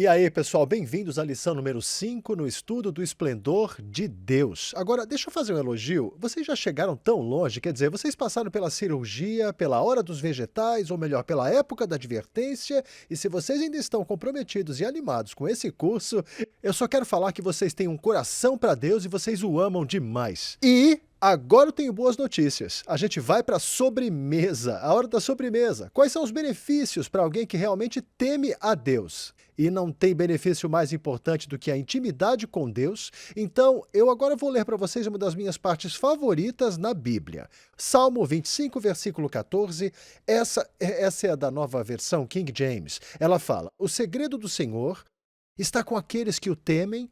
E aí, pessoal, bem-vindos à lição número 5 no estudo do esplendor de Deus. Agora, deixa eu fazer um elogio. Vocês já chegaram tão longe, quer dizer, vocês passaram pela cirurgia, pela hora dos vegetais, ou melhor, pela época da advertência, e se vocês ainda estão comprometidos e animados com esse curso, eu só quero falar que vocês têm um coração para Deus e vocês o amam demais. E agora eu tenho boas notícias. A gente vai para a sobremesa, a hora da sobremesa. Quais são os benefícios para alguém que realmente teme a Deus? E não tem benefício mais importante do que a intimidade com Deus. Então, eu agora vou ler para vocês uma das minhas partes favoritas na Bíblia. Salmo 25, versículo 14. Essa é da nova versão King James. Ela fala: "O segredo do Senhor está com aqueles que o temem,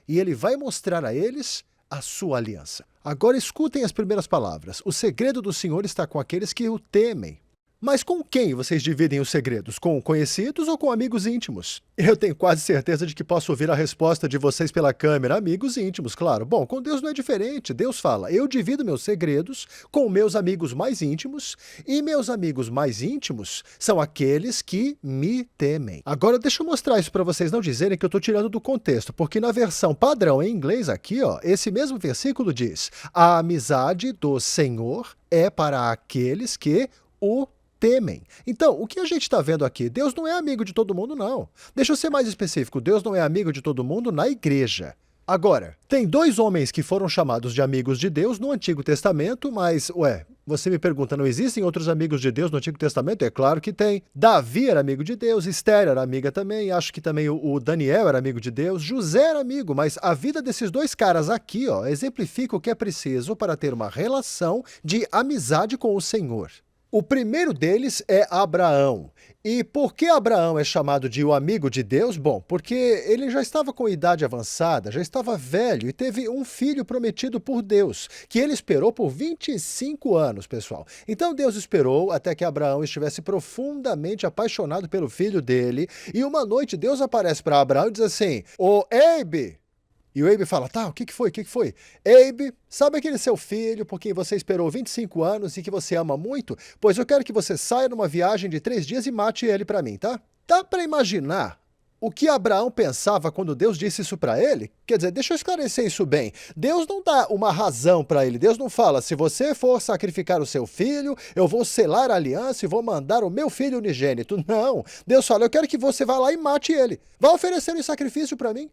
e ele vai mostrar a eles a sua aliança." Agora escutem as primeiras palavras. O segredo do Senhor está com aqueles que o temem. Mas com quem vocês dividem os segredos? Com conhecidos ou com amigos íntimos? Eu tenho quase certeza de que posso ouvir a resposta de vocês pela câmera. Amigos íntimos, claro. Bom, com Deus não é diferente. Deus fala: "Eu divido meus segredos com meus amigos mais íntimos, e meus amigos mais íntimos são aqueles que me temem." Agora, deixa eu mostrar isso para vocês não dizerem que eu estou tirando do contexto, porque na versão padrão em inglês aqui, ó, esse mesmo versículo diz: "A amizade do Senhor é para aqueles que o temem." Então, o que a gente está vendo aqui? Deus não é amigo de todo mundo, não. Deixa eu ser mais específico. Deus não é amigo de todo mundo na igreja. Agora, tem dois homens que foram chamados de amigos de Deus no Antigo Testamento, mas, você me pergunta, não existem outros amigos de Deus no Antigo Testamento? É claro que tem. Davi era amigo de Deus, Esther era amiga também, acho que também o Daniel era amigo de Deus, José era amigo, mas a vida desses dois caras aqui, ó, exemplifica o que é preciso para ter uma relação de amizade com o Senhor. O primeiro deles é Abraão. E por que Abraão é chamado de o amigo de Deus? Bom, porque ele já estava com idade avançada, já estava velho e teve um filho prometido por Deus, que ele esperou por 25 anos, pessoal. Então Deus esperou até que Abraão estivesse profundamente apaixonado pelo filho dele, e uma noite Deus aparece para Abraão e diz assim: "Ô Abe!" E o Abe fala: "Tá, o que foi? O que foi?" "Abe, sabe aquele seu filho por quem você esperou 25 anos e que você ama muito? Pois eu quero que você saia numa viagem de 3 dias e mate ele para mim, tá?" Dá para imaginar o que Abraão pensava quando Deus disse isso para ele? Quer dizer, deixa eu esclarecer isso bem. Deus não dá uma razão para ele. Deus não fala: "Se você for sacrificar o seu filho, eu vou selar a aliança e vou mandar o meu filho unigênito." Não. Deus fala: "Eu quero que você vá lá e mate ele. Vá oferecer um sacrifício para mim."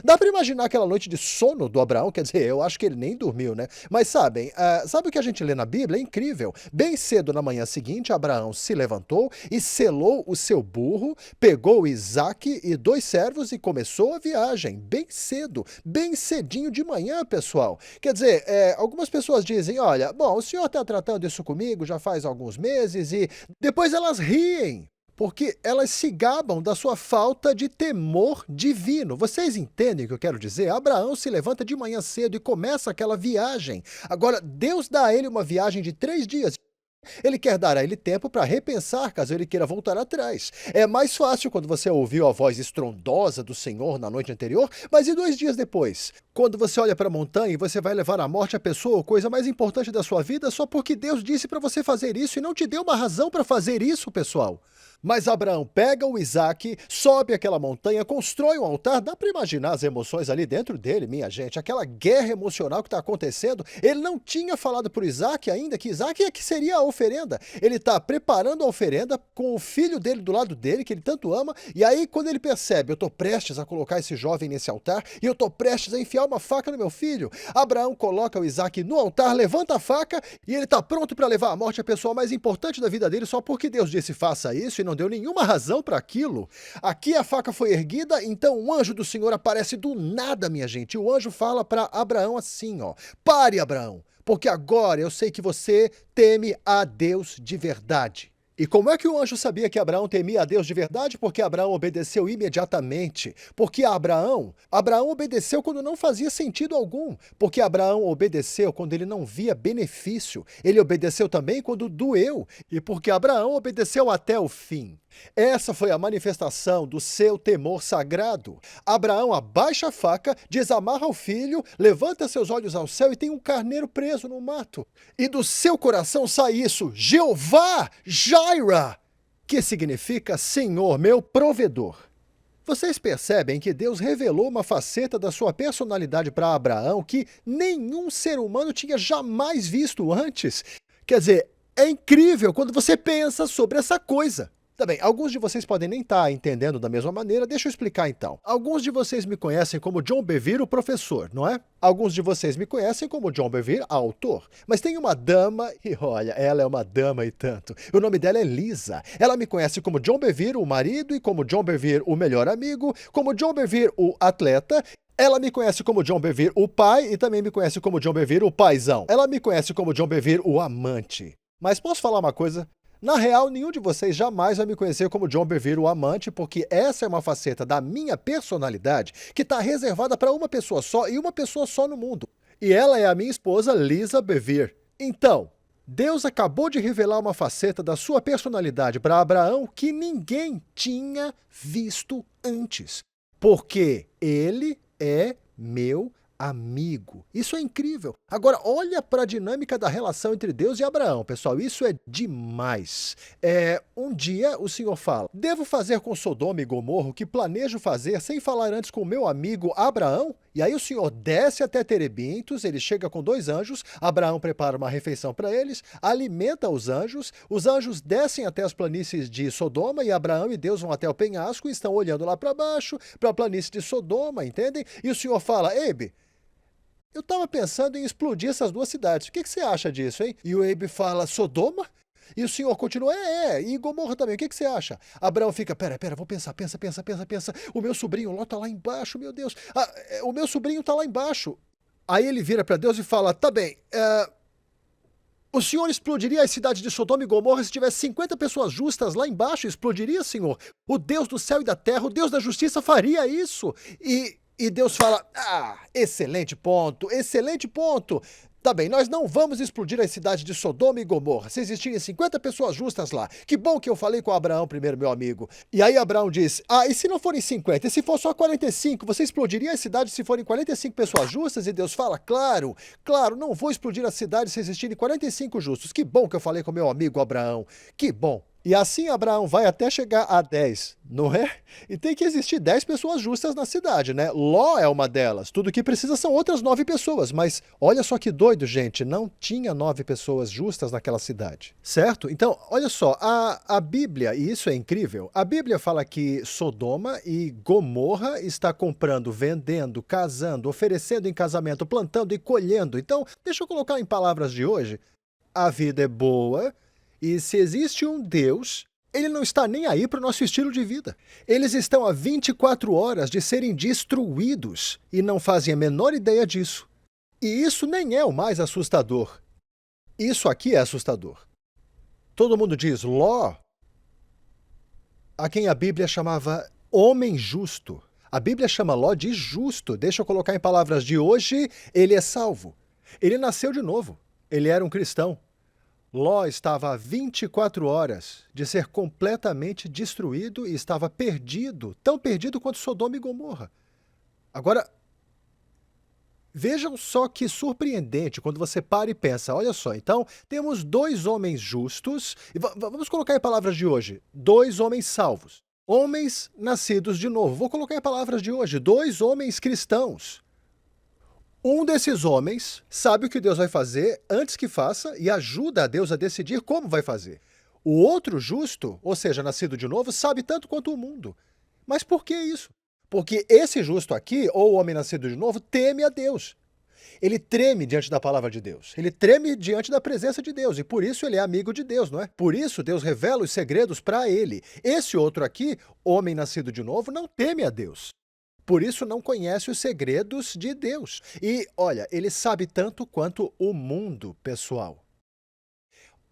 Dá para imaginar aquela noite de sono do Abraão? Quer dizer, eu acho que ele nem dormiu, né? Mas sabem, sabe o que a gente lê na Bíblia? É incrível. Bem cedo na manhã seguinte, Abraão se levantou e selou o seu burro, pegou Isaque e 2 servos e começou a viagem. Bem cedo, bem cedinho de manhã, pessoal. Quer dizer, algumas pessoas dizem: "Olha, bom, o senhor está tratando isso comigo já faz alguns meses", e depois elas riem, porque elas se gabam da sua falta de temor divino. Vocês entendem o que eu quero dizer? Abraão se levanta de manhã cedo e começa aquela viagem. Agora, Deus dá a ele uma viagem de 3 dias. Ele quer dar a ele tempo para repensar, caso ele queira voltar atrás. É mais fácil quando você ouviu a voz estrondosa do Senhor na noite anterior, mas e 2 dias depois? Quando você olha para a montanha e você vai levar à morte a pessoa ou coisa mais importante da sua vida só porque Deus disse para você fazer isso e não te deu uma razão para fazer isso, pessoal. Mas Abraão pega o Isaque, sobe aquela montanha, constrói um altar. Dá para imaginar as emoções ali dentro dele, minha gente, aquela guerra emocional que está acontecendo. Ele não tinha falado para o Isaque ainda que Isaque é que seria a oferenda. Ele está preparando a oferenda com o filho dele do lado dele, que ele tanto ama, e aí quando ele percebe: "Eu estou prestes a colocar esse jovem nesse altar, e eu estou prestes a enfiar uma faca no meu filho." Abraão coloca o Isaque no altar, levanta a faca, e ele está pronto para levar à morte a pessoa mais importante da vida dele, só porque Deus disse faça isso e não deu nenhuma razão para aquilo. Aqui a faca foi erguida, então um anjo do Senhor aparece do nada, minha gente. O anjo fala para Abraão assim, ó: "Pare, Abraão, porque agora eu sei que você teme a Deus de verdade." E como é que o anjo sabia que Abraão temia a Deus de verdade? Porque Abraão obedeceu imediatamente. Porque Abraão obedeceu quando não fazia sentido algum. Porque Abraão obedeceu quando ele não via benefício. Ele obedeceu também quando doeu. E porque Abraão obedeceu até o fim. Essa foi a manifestação do seu temor sagrado. Abraão abaixa a faca, desamarra o filho, levanta seus olhos ao céu e tem um carneiro preso no mato. E do seu coração sai isso: Jeová Jireh, que significa Senhor, meu provedor. Vocês percebem que Deus revelou uma faceta da sua personalidade para Abraão que nenhum ser humano tinha jamais visto antes? Quer dizer, é incrível quando você pensa sobre essa coisa. Tá bem, alguns de vocês podem nem estar entendendo da mesma maneira, deixa eu explicar então. Alguns de vocês me conhecem como John Bevere, o professor, não é? Alguns de vocês me conhecem como John Bevere, autor. Mas tem uma dama, e olha, ela é uma dama e tanto. O nome dela é Lisa. Ela me conhece como John Bevere, o marido, e como John Bevere, o melhor amigo, como John Bevere, o atleta. Ela me conhece como John Bevere, o pai, e também me conhece como John Bevere, o paizão. Ela me conhece como John Bevere, o amante. Mas posso falar uma coisa? Na real, nenhum de vocês jamais vai me conhecer como John Bevere, o amante, porque essa é uma faceta da minha personalidade que está reservada para uma pessoa só e uma pessoa só no mundo. E ela é a minha esposa, Lisa Bevere. Então, Deus acabou de revelar uma faceta da sua personalidade para Abraão que ninguém tinha visto antes. Porque ele é meu amigo. Isso é incrível. Agora, olha para a dinâmica da relação entre Deus e Abraão, pessoal. Isso é demais. Um dia o Senhor fala: devo fazer com Sodoma e Gomorra o que planejo fazer sem falar antes com o meu amigo Abraão? E aí o Senhor desce até Terebintos, ele chega com 2 anjos, Abraão prepara uma refeição para eles, alimenta os anjos descem até as planícies de Sodoma e Abraão e Deus vão até o penhasco e estão olhando lá para baixo, para a planície de Sodoma, entendem? E o Senhor fala: Abe, eu estava pensando em explodir essas 2 cidades. O que você acha disso, hein? E o Abe fala: Sodoma? E o Senhor continua: e Gomorra também, o que você acha? Abraão fica: pera, vou pensar, pensa. O meu sobrinho Ló tá lá embaixo, meu Deus. O meu sobrinho tá lá embaixo. Aí ele vira para Deus e fala: tá bem, o Senhor explodiria as cidades de Sodoma e Gomorra se tivesse 50 pessoas justas lá embaixo? Explodiria, Senhor? O Deus do céu e da terra, o Deus da justiça faria isso? E Deus fala: excelente ponto. Tá bem, nós não vamos explodir as cidades de Sodoma e Gomorra se existirem 50 pessoas justas lá. Que bom que eu falei com Abraão primeiro, meu amigo. E aí Abraão diz: e se não forem 50? E se for só 45? Você explodiria as cidades se forem 45 pessoas justas? E Deus fala: claro, não vou explodir a cidade se existirem 45 justos. Que bom que eu falei com meu amigo Abraão. Que bom. E assim Abraão vai até chegar a 10, não é? E tem que existir 10 pessoas justas na cidade, né? Ló é uma delas. Tudo que precisa são outras 9 pessoas. Mas olha só que doido, gente. Não tinha 9 pessoas justas naquela cidade, certo? Então, olha só. A Bíblia, e isso é incrível, a Bíblia fala que Sodoma e Gomorra está comprando, vendendo, casando, oferecendo em casamento, plantando e colhendo. Então, deixa eu colocar em palavras de hoje. A vida é boa. E se existe um Deus, ele não está nem aí para o nosso estilo de vida. Eles estão a 24 horas de serem destruídos e não fazem a menor ideia disso. E isso nem é o mais assustador. Isso aqui é assustador. Todo mundo diz Ló, a quem a Bíblia chamava homem justo. A Bíblia chama Ló de justo. Deixa eu colocar em palavras de hoje, ele é salvo. Ele nasceu de novo. Ele era um cristão. Ló estava a 24 horas de ser completamente destruído e estava perdido, tão perdido quanto Sodoma e Gomorra. Agora, vejam só que surpreendente quando você para e pensa, olha só, então temos 2 homens justos, e vamos colocar em palavras de hoje, 2 homens salvos, homens nascidos de novo. Vou colocar em palavras de hoje, 2 homens cristãos. Um desses homens sabe o que Deus vai fazer antes que faça e ajuda a Deus a decidir como vai fazer. O outro justo, ou seja, nascido de novo, sabe tanto quanto o mundo. Mas por que isso? Porque esse justo aqui, ou o homem nascido de novo, teme a Deus. Ele treme diante da palavra de Deus. Ele treme diante da presença de Deus. E por isso ele é amigo de Deus, não é? Por isso Deus revela os segredos para ele. Esse outro aqui, homem nascido de novo, não teme a Deus. Por isso não conhece os segredos de Deus. E, olha, ele sabe tanto quanto o mundo, pessoal.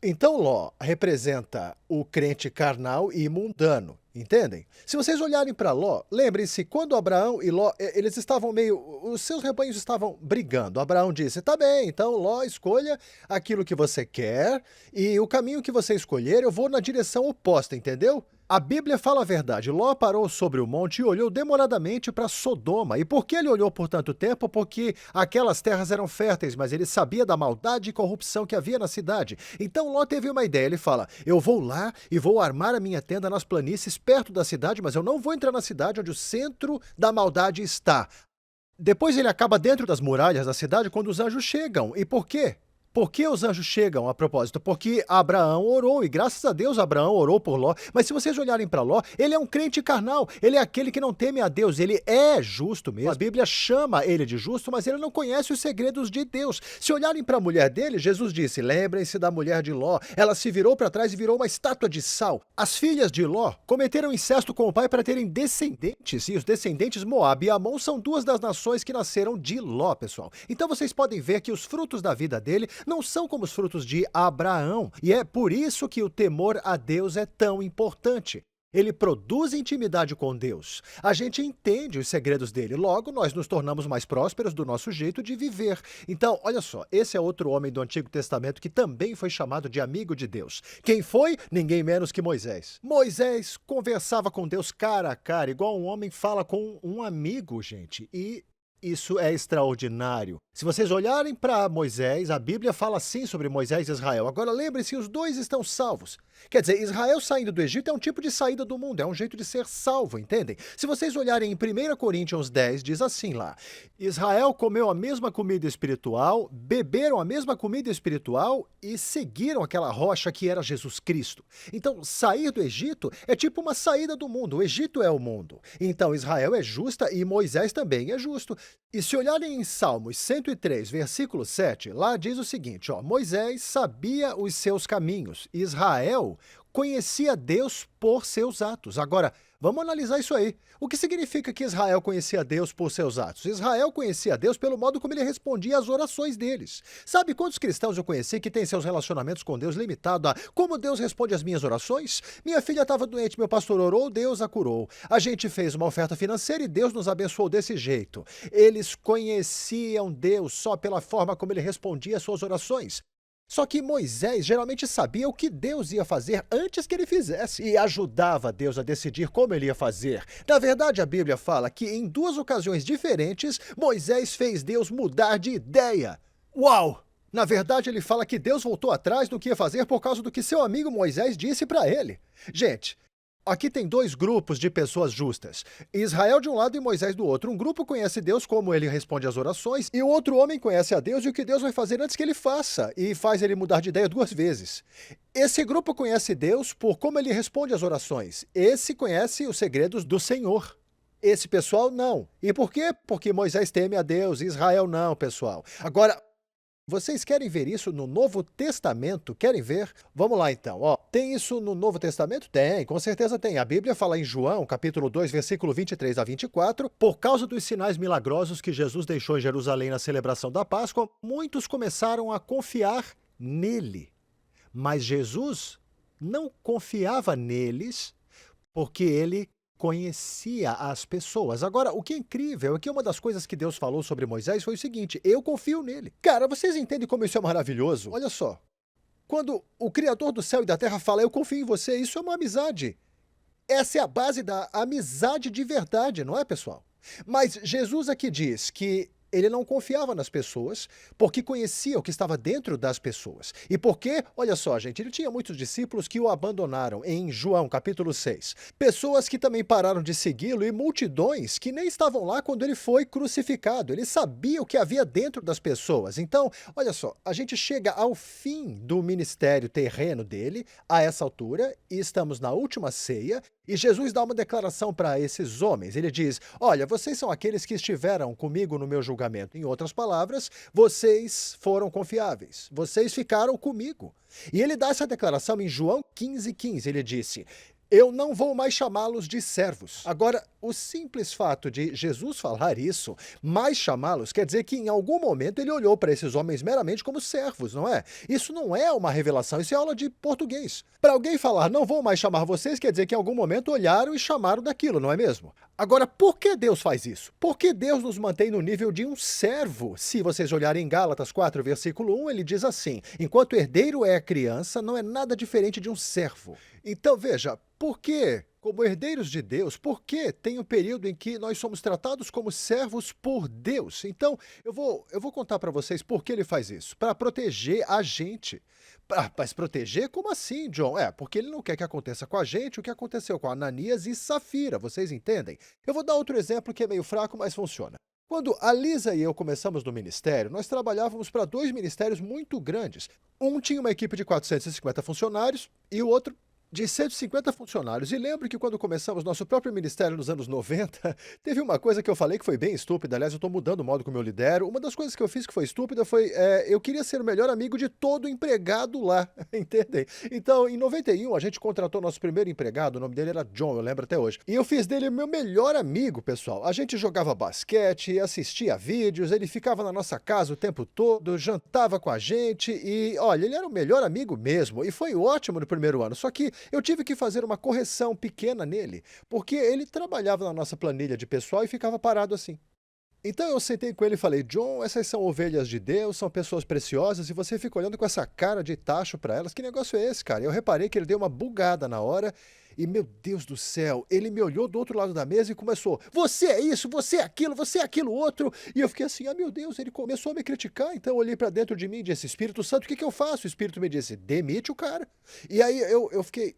Então Ló representa o crente carnal e mundano, entendem? Se vocês olharem para Ló, lembrem-se, quando Abraão e Ló, eles estavam os seus rebanhos estavam brigando. Abraão disse: tá bem, então Ló, escolha aquilo que você quer e o caminho que você escolher, eu vou na direção oposta, entendeu? A Bíblia fala a verdade. Ló parou sobre o monte e olhou demoradamente para Sodoma. E por que ele olhou por tanto tempo? Porque aquelas terras eram férteis, mas ele sabia da maldade e corrupção que havia na cidade. Então Ló teve uma ideia. Ele fala: eu vou lá e vou armar a minha tenda nas planícies perto da cidade, mas eu não vou entrar na cidade onde o centro da maldade está. Depois ele acaba dentro das muralhas da cidade quando os anjos chegam. E por quê? Por que os anjos chegam a propósito? Porque Abraão orou, e graças a Deus Abraão orou por Ló. Mas se vocês olharem para Ló, ele é um crente carnal, ele é aquele que não teme a Deus, ele é justo mesmo. A Bíblia chama ele de justo, mas ele não conhece os segredos de Deus. Se olharem para a mulher dele, Jesus disse: lembrem-se da mulher de Ló. Ela se virou para trás e virou uma estátua de sal. As filhas de Ló cometeram incesto com o pai para terem descendentes, e os descendentes Moabe e Amon são duas das nações que nasceram de Ló, pessoal. Então vocês podem ver que os frutos da vida dele não são como os frutos de Abraão, e é por isso que o temor a Deus é tão importante. Ele produz intimidade com Deus. A gente entende os segredos dele, logo nós nos tornamos mais prósperos do nosso jeito de viver. Então, olha só, esse é outro homem do Antigo Testamento que também foi chamado de amigo de Deus. Quem foi? Ninguém menos que Moisés. Moisés conversava com Deus cara a cara, igual um homem fala com um amigo, gente, e isso é extraordinário. Se vocês olharem para Moisés, a Bíblia fala assim sobre Moisés e Israel. Agora lembre-se, os dois estão salvos. Quer dizer, Israel saindo do Egito é um tipo de saída do mundo, é um jeito de ser salvo, entendem? Se vocês olharem em 1 Coríntios 10, diz assim lá: Israel comeu a mesma comida espiritual, beberam a mesma comida espiritual e seguiram aquela rocha que era Jesus Cristo. Então, sair do Egito é tipo uma saída do mundo. O Egito é o mundo. Então, Israel é justa e Moisés também é justo. E se olharem em Salmos 103, versículo 7, lá diz o seguinte, ó: Moisés sabia os seus caminhos, Israel conhecia Deus por seus atos. Agora, vamos analisar isso aí. O que significa que Israel conhecia Deus por seus atos? Israel conhecia Deus pelo modo como ele respondia às orações deles. Sabe quantos cristãos eu conheci que têm seus relacionamentos com Deus limitados a como Deus responde às minhas orações? Minha filha estava doente, meu pastor orou, Deus a curou. A gente fez uma oferta financeira e Deus nos abençoou desse jeito. Eles conheciam Deus só pela forma como ele respondia às suas orações. Só que Moisés geralmente sabia o que Deus ia fazer antes que ele fizesse e ajudava Deus a decidir como ele ia fazer. Na verdade, a Bíblia fala que em duas ocasiões diferentes, Moisés fez Deus mudar de ideia. Uau! Na verdade, ele fala que Deus voltou atrás do que ia fazer por causa do que seu amigo Moisés disse para ele. Gente, aqui tem dois grupos de pessoas justas. Israel de um lado e Moisés do outro. Um grupo conhece Deus como ele responde às orações, e o outro homem conhece a Deus e o que Deus vai fazer antes que ele faça, e faz ele mudar de ideia duas vezes. Esse grupo conhece Deus por como ele responde às orações. Esse conhece os segredos do Senhor. Esse pessoal não. E por quê? Porque Moisés teme a Deus, Israel não, pessoal. Agora, vocês querem ver isso no Novo Testamento? Querem ver? Vamos lá então. Ó, tem isso no Novo Testamento? Tem, com certeza tem. A Bíblia fala em João, capítulo 2, versículo 23 a 24, por causa dos sinais milagrosos que Jesus deixou em Jerusalém na celebração da Páscoa, muitos começaram a confiar nele. Mas Jesus não confiava neles porque ele conhecia as pessoas. Agora, o que é incrível é que uma das coisas que Deus falou sobre Moisés foi o seguinte: eu confio nele. Cara, vocês entendem como isso é maravilhoso? Olha só. Quando o Criador do céu e da terra fala, eu confio em você, isso é uma amizade. Essa é a base da amizade de verdade, não é, pessoal? Mas Jesus aqui diz que ele não confiava nas pessoas porque conhecia o que estava dentro das pessoas. E porque, olha só, gente, ele tinha muitos discípulos que o abandonaram em João, capítulo 6. Pessoas que também pararam de segui-lo e multidões que nem estavam lá quando ele foi crucificado. Ele sabia o que havia dentro das pessoas. Então, olha só, a gente chega ao fim do ministério terreno dele, a essa altura, e estamos na última ceia, e Jesus dá uma declaração para esses homens. Ele diz, olha, vocês são aqueles que estiveram comigo no meu julgamento. Em outras palavras, vocês foram confiáveis. Vocês ficaram comigo. E ele dá essa declaração em João 15:15. Ele disse, eu não vou mais chamá-los de servos. Agora, o simples fato de Jesus falar isso, mais chamá-los, quer dizer que em algum momento ele olhou para esses homens meramente como servos, não é? Isso não é uma revelação, isso é aula de português. Para alguém falar, não vou mais chamar vocês, quer dizer que em algum momento olharam e chamaram daquilo, não é mesmo? Agora, por que Deus faz isso? Por que Deus nos mantém no nível de um servo? Se vocês olharem em Gálatas 4, versículo 1, ele diz assim: enquanto o herdeiro é a criança, não é nada diferente de um servo. Então veja, por que, como herdeiros de Deus, por que tem um período em que nós somos tratados como servos por Deus? Então, eu vou contar para vocês por que ele faz isso. Para proteger a gente. Mas proteger? Como assim, John? Porque ele não quer que aconteça com a gente o que aconteceu com Ananias e Safira, vocês entendem? Eu vou dar outro exemplo que é meio fraco, mas funciona. Quando a Lisa e eu começamos no ministério, nós trabalhávamos para dois ministérios muito grandes. Um tinha uma equipe de 450 funcionários e o outro de 150 funcionários. E lembro que quando começamos nosso próprio ministério nos anos 90, teve uma coisa que eu falei que foi bem estúpida. Aliás, eu estou mudando o modo como eu lidero. Uma das coisas que eu fiz que foi estúpida foi eu queria ser o melhor amigo de todo empregado lá, entendem? Então, em 91, a gente contratou nosso primeiro empregado, o nome dele era John, eu lembro até hoje. E eu fiz dele meu melhor amigo, pessoal. A gente jogava basquete, assistia vídeos, ele ficava na nossa casa o tempo todo, jantava com a gente e, olha, ele era o melhor amigo mesmo. E foi ótimo no primeiro ano, só que eu tive que fazer uma correção pequena nele, porque ele trabalhava na nossa planilha de pessoal e ficava parado assim. Então eu sentei com ele e falei: John, essas são ovelhas de Deus, são pessoas preciosas, e você fica olhando com essa cara de tacho para elas. Que negócio é esse, cara? Eu reparei que ele deu uma bugada na hora e, meu Deus do céu, ele me olhou do outro lado da mesa e começou: você é isso, você é aquilo outro. E eu fiquei assim: ah, meu Deus, ele começou a me criticar. Então eu olhei para dentro de mim e disse: Espírito Santo, o que eu faço? O Espírito me disse: demite o cara. E aí eu fiquei.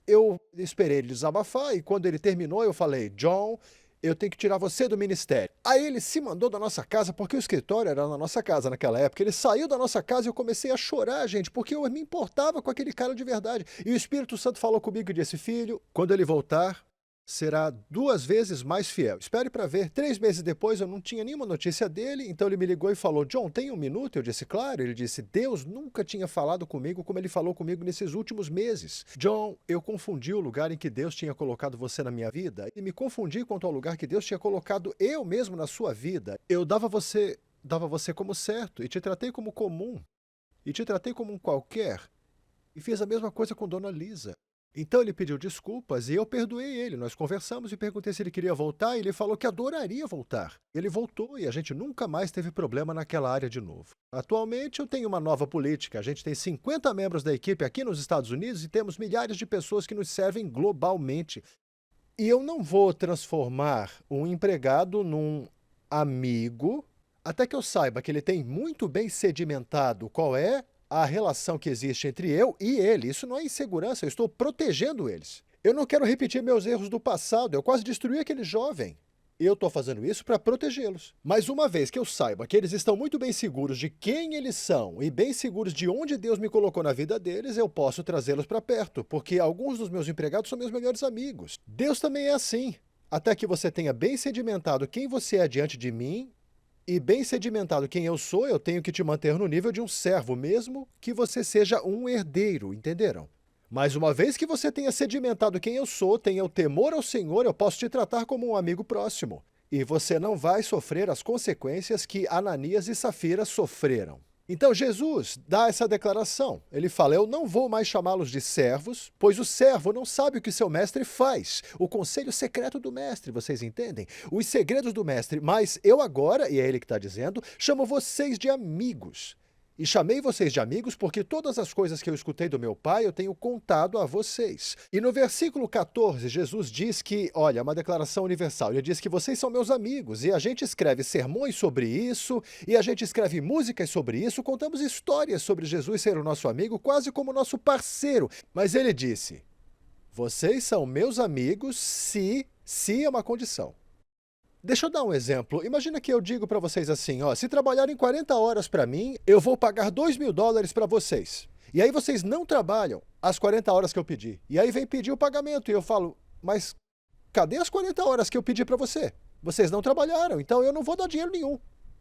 Eu esperei ele desabafar e quando ele terminou eu falei: John, eu tenho que tirar você do ministério. Aí ele se mandou da nossa casa, porque o escritório era na nossa casa naquela época. Ele saiu da nossa casa e eu comecei a chorar, gente, porque eu me importava com aquele cara de verdade. E o Espírito Santo falou comigo e disse: filho, quando ele voltar, será 2 vezes mais fiel. Espere para ver. 3 meses depois eu não tinha nenhuma notícia dele, então ele me ligou e falou: John, tem 1 minuto? Eu disse: claro. Ele disse: Deus nunca tinha falado comigo como ele falou comigo nesses últimos meses. John, eu confundi o lugar em que Deus tinha colocado você na minha vida e me confundi quanto ao lugar que Deus tinha colocado eu mesmo na sua vida. Eu dava você como certo e te tratei como comum e te tratei como um qualquer e fiz a mesma coisa com Dona Lisa. Então ele pediu desculpas e eu perdoei ele. Nós conversamos e perguntei se ele queria voltar e ele falou que adoraria voltar. Ele voltou e a gente nunca mais teve problema naquela área de novo. Atualmente eu tenho uma nova política. A gente tem 50 membros da equipe aqui nos Estados Unidos e temos milhares de pessoas que nos servem globalmente. E eu não vou transformar um empregado num amigo até que eu saiba que ele tem muito bem sedimentado qual é a relação que existe entre eu e ele. Isso não é insegurança, eu estou protegendo eles. Eu não quero repetir meus erros do passado, eu quase destruí aquele jovem. Eu estou fazendo isso para protegê-los. Mas uma vez que eu saiba que eles estão muito bem seguros de quem eles são e bem seguros de onde Deus me colocou na vida deles, eu posso trazê-los para perto, porque alguns dos meus empregados são meus melhores amigos. Deus também é assim. Até que você tenha bem sedimentado quem você é diante de mim, e bem sedimentado quem eu sou, eu tenho que te manter no nível de um servo, mesmo que você seja um herdeiro, entenderam? Mas uma vez que você tenha sedimentado quem eu sou, tenha o temor ao Senhor, eu posso te tratar como um amigo próximo. E você não vai sofrer as consequências que Ananias e Safira sofreram. Então Jesus dá essa declaração. Ele fala: eu não vou mais chamá-los de servos, pois o servo não sabe o que seu mestre faz. O conselho secreto do mestre, vocês entendem? Os segredos do mestre. Mas eu agora, e é ele que está dizendo, chamo vocês de amigos. E chamei vocês de amigos porque todas as coisas que eu escutei do meu pai eu tenho contado a vocês. E no versículo 14, Jesus diz que, olha, é uma declaração universal. Ele diz que vocês são meus amigos. E a gente escreve sermões sobre isso, e a gente escreve músicas sobre isso, contamos histórias sobre Jesus ser o nosso amigo, quase como nosso parceiro. Mas ele disse: vocês são meus amigos se é uma condição. Deixa eu dar um exemplo. Imagina que eu digo para vocês assim, ó, se trabalharem 40 horas para mim, eu vou pagar $2.000 para vocês. E aí vocês não trabalham as 40 horas que eu pedi. E aí vem pedir o pagamento e eu falo: mas cadê as 40 horas que eu pedi para você? Vocês não trabalharam, então eu não vou dar dinheiro nenhum.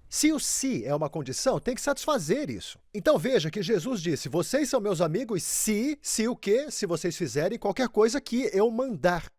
Se o se é uma condição, tem que satisfazer isso. Então veja que Jesus disse: vocês são meus amigos se o quê? Se vocês fizerem qualquer coisa que eu mandar.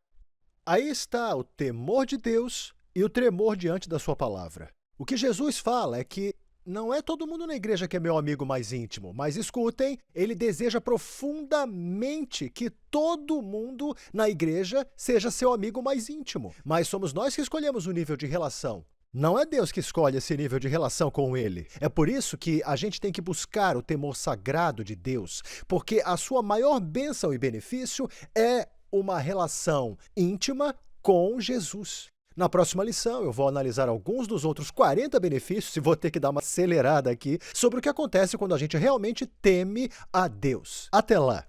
Aí está o temor de Deus e o tremor diante da sua palavra. O que Jesus fala é que não é todo mundo na igreja que é meu amigo mais íntimo, mas escutem, ele deseja profundamente que todo mundo na igreja seja seu amigo mais íntimo. Mas somos nós que escolhemos o nível de relação. Não é Deus que escolhe esse nível de relação com Ele. É por isso que a gente tem que buscar o temor sagrado de Deus, porque a sua maior bênção e benefício é uma relação íntima com Jesus. Na próxima lição, eu vou analisar alguns dos outros 40 benefícios e vou ter que dar uma acelerada aqui sobre o que acontece quando a gente realmente teme a Deus. Até lá!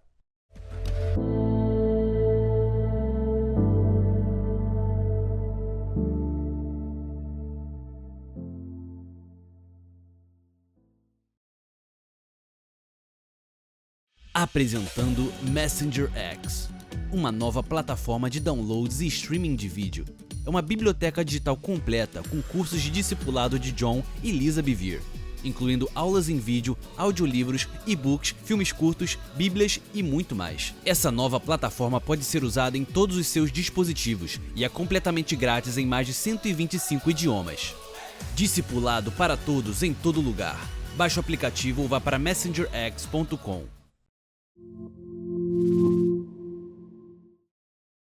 Apresentando Messenger X, uma nova plataforma de downloads e streaming de vídeo. É uma biblioteca digital completa com cursos de discipulado de John e Lisa Bevere, incluindo aulas em vídeo, audiolivros, e-books, filmes curtos, bíblias e muito mais. Essa nova plataforma pode ser usada em todos os seus dispositivos e é completamente grátis em mais de 125 idiomas. Discipulado para todos em todo lugar. Baixe o aplicativo ou vá para messengerx.com.